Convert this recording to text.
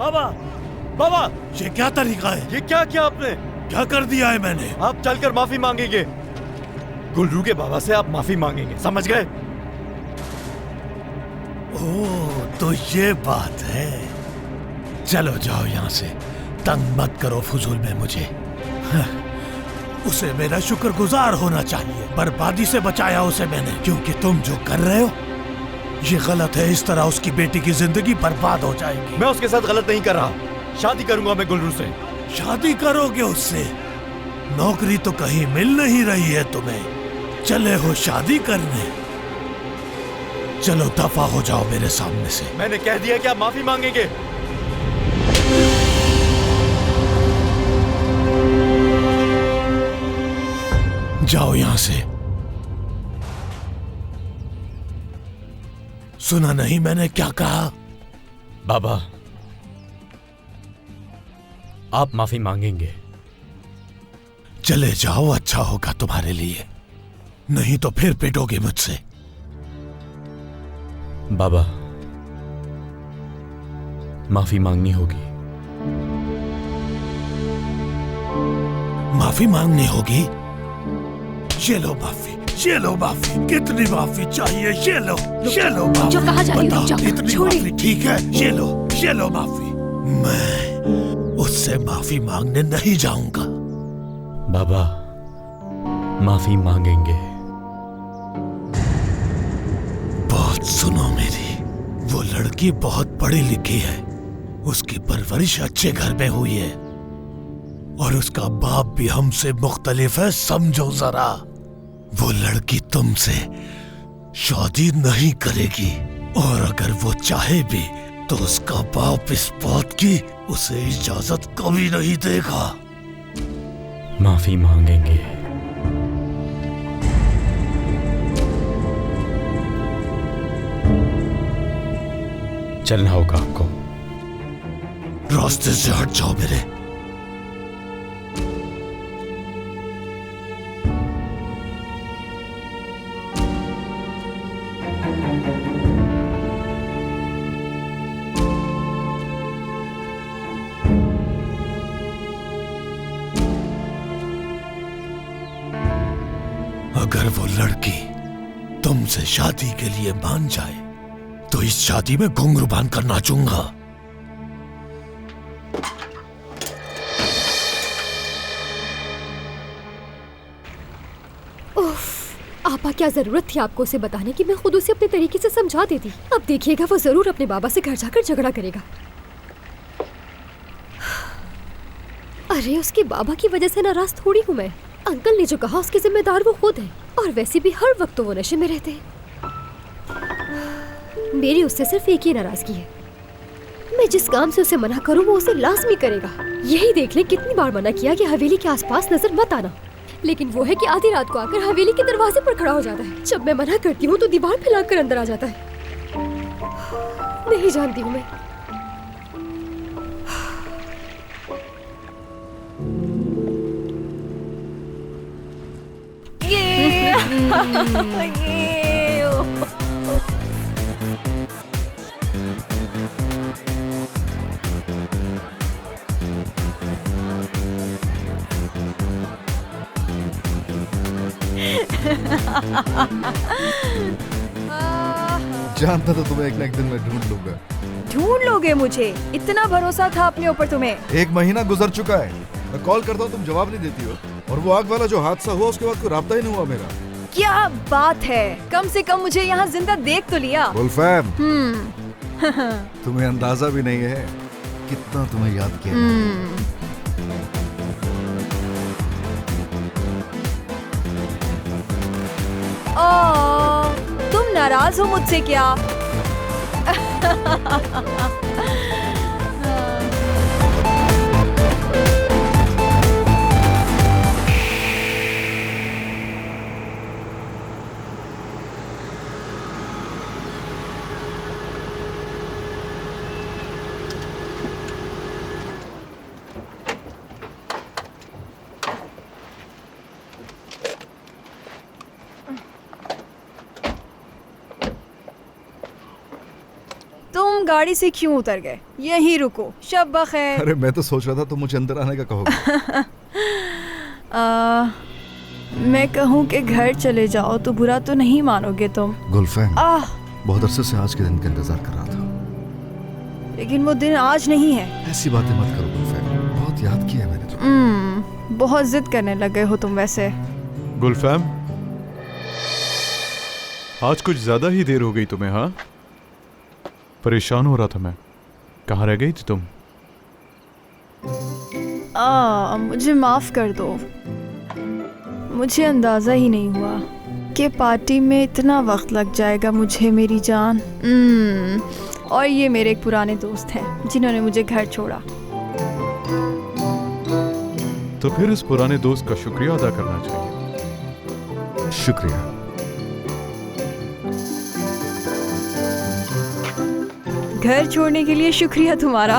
बाबा, बाबा, ये क्या तरीका है? ये क्या किया आपने? क्या कर दिया है मैंने? आप चलकर माफी मांगेंगे। गुल्लू के बाबा से आप माफी मांगेंगे, समझ गए? ओह, तो ये बात है। चलो जाओ यहाँ से, तंग मत करो फुजूल में मुझे। उसे मेरा शुक्रगुजार होना चाहिए। बर्बादी से बचाया उसे मैंने, क्योंकि तुम जो कर रहे हो ये गलत है। इस तरह उसकी बेटी की जिंदगी बर्बाद हो जाएगी। मैं उसके साथ गलत नहीं कर रहा। शादी करूंगा मैं गुल्लू से। शादी करोगे उससे? नौकरी तो कहीं मिल नहीं रही है तुम्हें, चले हो शादी करने? चलो दफा हो जाओ मेरे सामने से। मैंने कह दिया कि आप माफी मांगेंगे। जाओ यहां से। सुना नहीं मैंने क्या कहा? बाबा, आप माफी मांगेंगे। चले जाओ, अच्छा होगा तुम्हारे लिए, नहीं तो फिर पिटोगे मुझसे। बाबा, माफी मांगनी होगी। माफी मांगनी होगी? ये लो माफी, ये लो माफी। कितनी माफी चाहिए? ये लो माफी। जो कहा जा रही हो, बताओ, जाओ, इतनी छोड़िए। माफी ठीक है? ये लो माफी। मैं उससे माफी मांगने नहीं जाऊंगा। बाबा, माफी मांगेंगे। बात सुनो मेरी, वो लड़की बहुत पढ़ी लिखी है, उसकी परवरिश अच्छे घर में हुई है, और उसका बाप भी हमसे मुख्तलिफ है, समझो जरा। वो लड़की तुमसे शादी नहीं करेगी, और अगर वो चाहे भी तो उसका बाप इस बात की उसे इजाजत कभी नहीं देगा। माफी मांगेंगे। चलना होगा आपको। रास्ते से हट जाओ मेरे। अगर वो लड़की तुमसे शादी के लिए मान जाए तो इस शादी में घुंघरू बांध कर नाचूंगा। आपा, क्या जरूरत थी आपको उसे बताने की? मैं खुद उसे अपने तरीके से समझा देती। अब देखिएगा वो जरूर अपने बाबा से घर जाकर झगड़ा करेगा। अरे उसके बाबा की वजह से नाराज थोड़ी हूँ मैं। अंकल ने जो कहा उसके जिम्मेदार वो खुद है, और वैसे भी हर वक्त तो वो नशे में रहते हैं। मेरी उससे सिर्फ एक ही नाराजगी है, मैं जिस काम से उसे मना करूँ वो उसे लाजमी करेगा। यही देख ले कितनी बार मना किया कि हवेली के आसपास नजर मत आना, लेकिन वो है कि आधी रात को आकर हवेली के दरवाजे पर खड़ा हो जाता है। जब मैं मना करती हूँ तो दीवार फैलाकर अंदर आ जाता है। नहीं जानती हूँ मैं। जानता तो तुम्हें एक ना एक दिन मैं ढूंढ लूंगा। ढूंढ लोगे मुझे? इतना भरोसा था अपने ऊपर तुम्हें। 1 महीना गुजर चुका है, मैं कॉल करता हूँ तुम जवाब नहीं देती हो, और वो आग वाला जो हादसा हुआ उसके बाद कोई राब्ता ही नहीं हुआ मेरा। क्या बात है, कम से कम मुझे यहाँ जिंदा देख तो लिया। गुलफैम, तुम्हें अंदाजा भी नहीं है कितना तुम्हें याद किया। तुम नाराज हो मुझसे क्या? गाड़ी से क्यों उतर गए? यहीं रुको। शब बखैर। अरे मैं तो सोच रहा था तुम मुझे अंदर आने का कहोगे। मैं कहूँ कि घर चले जाओ तो बुरा तो नहीं मानोगे तुम? गुलफैम, आह, बहुत अरसे से आज के दिन का इंतजार कर रहा था। लेकिन वो दिन आज नहीं है। ऐसी बातें मत करो गुलफैम, बहुत याद किया है मैंने तुम्हें। बहुत जिद करने लगे हो तुम वैसे। गुलफैम, आज कुछ ज्यादा ही देर हो गई तुम्हें। हाँ, परेशान हो रहा था मैं। कहाँ रह गई थी तुम? मुझे माफ कर दो। मुझे अंदाजा ही नहीं हुआ कि पार्टी में इतना वक्त लग जाएगा मुझे, मेरी जान। और ये मेरे एक पुराने दोस्त हैं जिन्होंने मुझे घर छोड़ा। तो फिर इस पुराने दोस्त का शुक्रिया अदा करना चाहिए। शुक्रिया। घर छोड़ने के लिए शुक्रिया तुम्हारा।